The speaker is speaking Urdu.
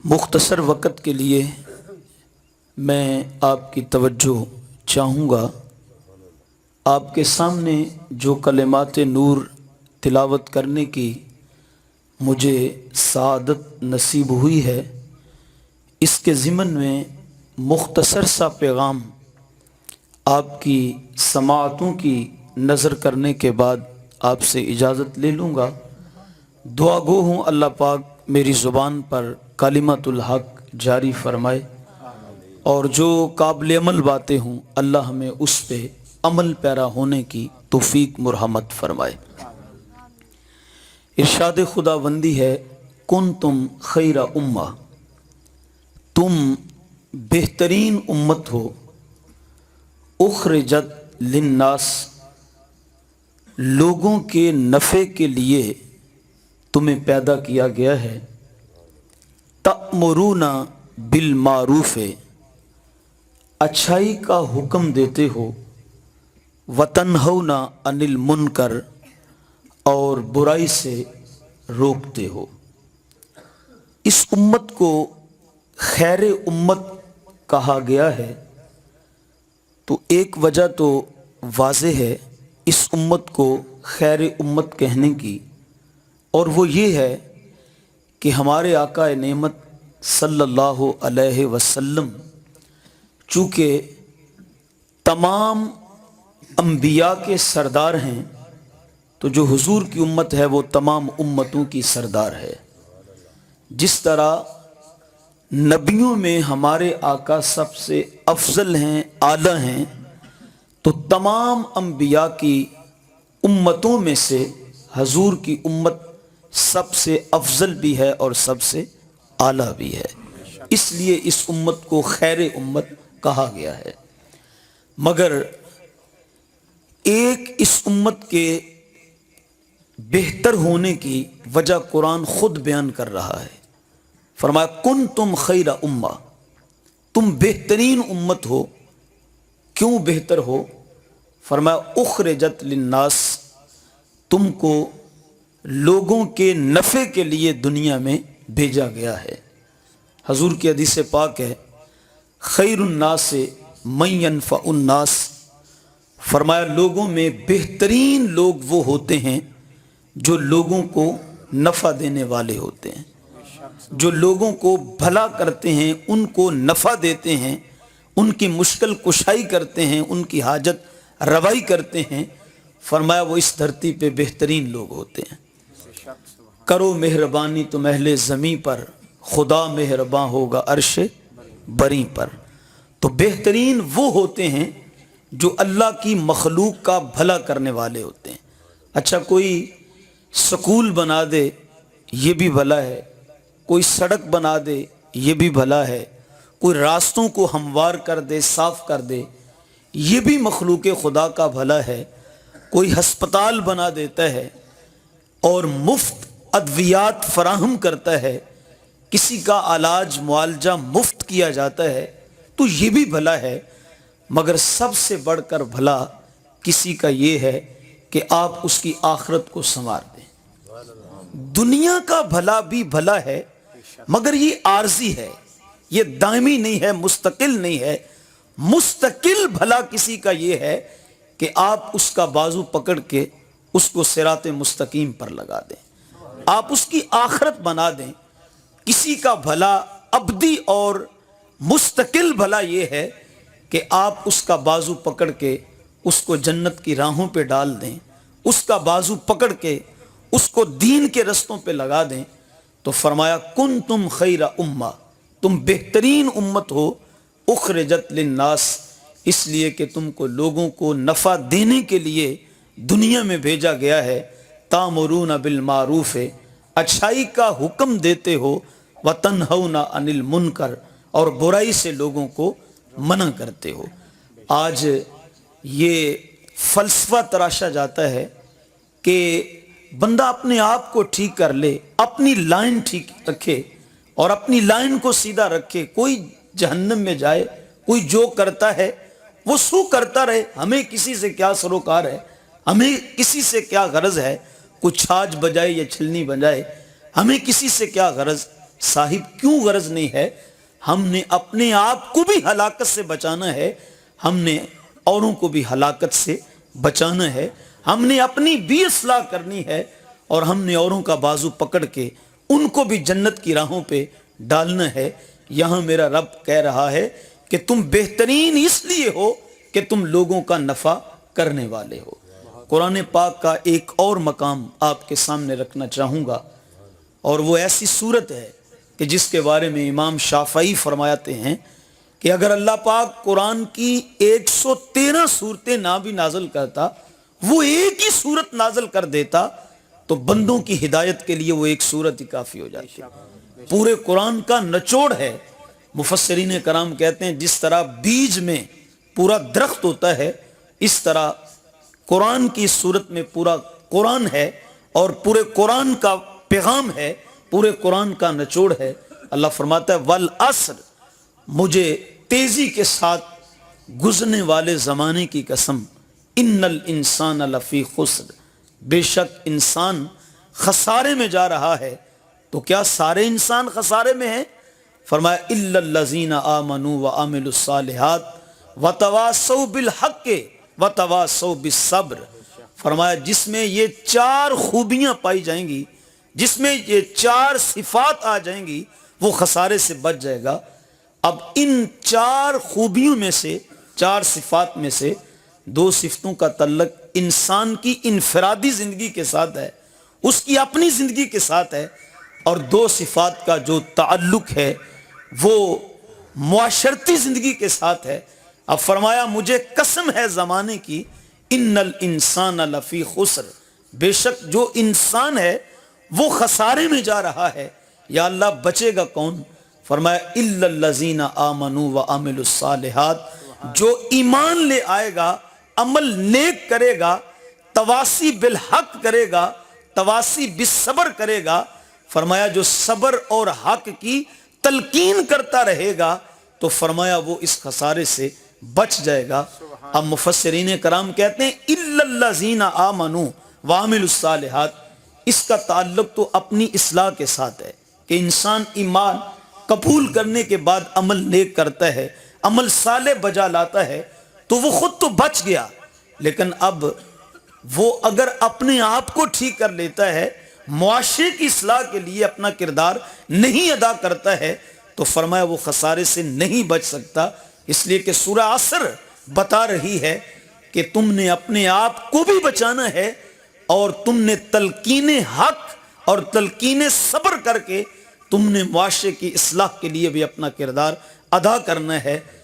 مختصر وقت کے لیے میں آپ کی توجہ چاہوں گا۔ آپ کے سامنے جو کلمات نور تلاوت کرنے کی مجھے سعادت نصیب ہوئی ہے، اس کے ضمن میں مختصر سا پیغام آپ کی سماعتوں کی نظر کرنے کے بعد آپ سے اجازت لے لوں گا۔ دعا گو ہوں اللہ پاک میری زبان پر کلمۃ الحق جاری فرمائے، اور جو قابل عمل باتیں ہوں اللہ ہمیں اس پہ عمل پیرا ہونے کی توفیق مرحمت فرمائے۔ ارشاد خداوندی ہے، کنتم خیر امہ، تم بہترین امت ہو، اخرجت للناس، لوگوں کے نفع کے لیے تمہیں پیدا کیا گیا ہے، تأمرون بالمعروف، اچھائی کا حکم دیتے ہو، وتنہون عن المنکر، اور برائی سے روکتے ہو۔ اس امت کو خیر امت کہا گیا ہے تو ایک وجہ تو واضح ہے اس امت کو خیر امت کہنے کی، اور وہ یہ ہے کہ ہمارے آقا نعمت صلی اللہ علیہ وسلم چونکہ تمام انبیاء کے سردار ہیں، تو جو حضور کی امت ہے وہ تمام امتوں کی سردار ہے۔ جس طرح نبیوں میں ہمارے آقا سب سے افضل ہیں، اعلیٰ ہیں، تو تمام انبیاء کی امتوں میں سے حضور کی امت سب سے افضل بھی ہے اور سب سے اعلیٰ بھی ہے، اس لیے اس امت کو خیر امت کہا گیا ہے۔ مگر ایک اس امت کے بہتر ہونے کی وجہ قرآن خود بیان کر رہا ہے۔ فرمایا کنتم خیر امہ، تم بہترین امت ہو۔ کیوں بہتر ہو؟ فرمایا اخرجت للناس، تم کو لوگوں کے نفع کے لیے دنیا میں بھیجا گیا ہے۔ حضور کی حدیث پاک ہے، خیر الناس من ینفع الناس، فرمایا لوگوں میں بہترین لوگ وہ ہوتے ہیں جو لوگوں کو نفع دینے والے ہوتے ہیں، جو لوگوں کو بھلا کرتے ہیں، ان کو نفع دیتے ہیں، ان کی مشکل کشائی کرتے ہیں، ان کی حاجت روائی کرتے ہیں۔ فرمایا وہ اس دھرتی پہ بہترین لوگ ہوتے ہیں۔ کرو مہربانی تم اہل زمیں پر، خدا مہرباں ہوگا عرش بری پر۔ تو بہترین وہ ہوتے ہیں جو اللہ کی مخلوق کا بھلا کرنے والے ہوتے ہیں۔ اچھا کوئی سکول بنا دے یہ بھی بھلا ہے، کوئی سڑک بنا دے یہ بھی بھلا ہے، کوئی راستوں کو ہموار کر دے، صاف کر دے، یہ بھی مخلوق خدا کا بھلا ہے۔ کوئی ہسپتال بنا دیتا ہے اور مفت ادویات فراہم کرتا ہے، کسی کا علاج معالجہ مفت کیا جاتا ہے، تو یہ بھی بھلا ہے۔ مگر سب سے بڑھ کر بھلا کسی کا یہ ہے کہ آپ اس کی آخرت کو سنوار دیں۔ دنیا کا بھلا بھی بھلا ہے، مگر یہ عارضی ہے، یہ دائمی نہیں ہے، مستقل نہیں ہے۔ مستقل بھلا کسی کا یہ ہے کہ آپ اس کا بازو پکڑ کے اس کو صراط مستقیم پر لگا دیں، آپ اس کی آخرت بنا دیں۔ کسی کا بھلا ابدی اور مستقل بھلا یہ ہے کہ آپ اس کا بازو پکڑ کے اس کو جنت کی راہوں پہ ڈال دیں، اس کا بازو پکڑ کے اس کو دین کے رستوں پہ لگا دیں۔ تو فرمایا کنتم خیر امہ، تم بہترین امت ہو، اخرجت للناس، اس لیے کہ تم کو لوگوں کو نفع دینے کے لیے دنیا میں بھیجا گیا ہے۔ تامرون بالمعروف، اچھائی کا حکم دیتے ہو، وتنہون عن المنکر، اور برائی سے لوگوں کو منع کرتے ہو۔ آج یہ فلسفہ تراشا جاتا ہے کہ بندہ اپنے آپ کو ٹھیک کر لے، اپنی لائن ٹھیک رکھے اور اپنی لائن کو سیدھا رکھے، کوئی جہنم میں جائے، کوئی جو کرتا ہے وہ سو کرتا رہے، ہمیں کسی سے کیا سروکار ہے، ہمیں کسی سے کیا غرض ہے، کوئی چھاج بجائے یا چھلنی بجائے، ہمیں کسی سے کیا غرض۔ صاحب کیوں غرض نہیں ہے؟ ہم نے اپنے آپ کو بھی ہلاکت سے بچانا ہے، ہم نے اوروں کو بھی ہلاکت سے بچانا ہے، ہم نے اپنی بھی اصلاح کرنی ہے، اور ہم نے اوروں کا بازو پکڑ کے ان کو بھی جنت کی راہوں پہ ڈالنا ہے۔ یہاں میرا رب کہہ رہا ہے کہ تم بہترین اس لیے ہو کہ تم لوگوں کا نفع کرنے والے ہو۔ قرآن پاک کا ایک اور مقام آپ کے سامنے رکھنا چاہوں گا، اور وہ ایسی صورت ہے کہ جس کے بارے میں امام شافعی فرماتے ہیں کہ اگر اللہ پاک قرآن کی 113 صورتیں نہ بھی نازل کرتا، وہ ایک ہی صورت نازل کر دیتا تو بندوں کی ہدایت کے لیے وہ ایک صورت ہی کافی ہو جاتی۔ پورے قرآن کا نچوڑ ہے۔ مفسرین کرام کہتے ہیں جس طرح بیج میں پورا درخت ہوتا ہے، اس طرح قرآن کی صورت میں پورا قرآن ہے، اور پورے قرآن کا پیغام ہے، پورے قرآن کا نچوڑ ہے۔ اللہ فرماتا ہے والعصر، مجھے تیزی کے ساتھ گزرنے والے زمانے کی قسم، ان الانسان لفی خسر، بے شک انسان خسارے میں جا رہا ہے۔ تو کیا سارے انسان خسارے میں ہیں؟ فرمایا الا الذین آمنوا وعملوا الصالحات وتواصوا بالحق وتواصوا بالصبر۔ فرمایا جس میں یہ 4 خوبیاں پائی جائیں گی، جس میں یہ 4 صفات آ جائیں گی، وہ خسارے سے بچ جائے گا۔ اب ان 4 خوبیوں میں سے، 4 صفات میں سے 2 صفتوں کا تعلق انسان کی انفرادی زندگی کے ساتھ ہے، اس کی اپنی زندگی کے ساتھ ہے، اور 2 صفات کا جو تعلق ہے وہ معاشرتی زندگی کے ساتھ ہے۔ اب فرمایا مجھے قسم ہے زمانے کی، ان الانسان لفی خسر، بے شک جو انسان ہے وہ خسارے میں جا رہا ہے۔ یا اللہ بچے گا کون؟ فرمایا الا الذین آمنوا وعملوا الصالحات، جو ایمان لے آئے گا، عمل نیک کرے گا، تواسی بالحق کرے گا، تواسی بالصبر کرے گا۔ فرمایا جو صبر اور حق کی تلقین کرتا رہے گا تو فرمایا وہ اس خسارے سے بچ جائے گا۔ اب مفسرین کرام کہتے ہیں الا الذین آمنوا وعملوا الصالحات، اس کا تعلق تو اپنی اصلاح کے ساتھ ہے کہ انسان ایمان قبول کرنے کے بعد عمل نیک کرتا ہے، عمل صالح بجا لاتا ہے تو وہ خود تو بچ گیا، لیکن اب وہ اگر اپنے آپ کو ٹھیک کر لیتا ہے، معاشرے کی اصلاح کے لیے اپنا کردار نہیں ادا کرتا ہے، تو فرمایا وہ خسارے سے نہیں بچ سکتا۔ اس لیے کہ سورہ عصر بتا رہی ہے کہ تم نے اپنے آپ کو بھی بچانا ہے، اور تم نے تلقین حق اور تلقین صبر کر کے تم نے معاشرے کی اصلاح کے لیے بھی اپنا کردار ادا کرنا ہے۔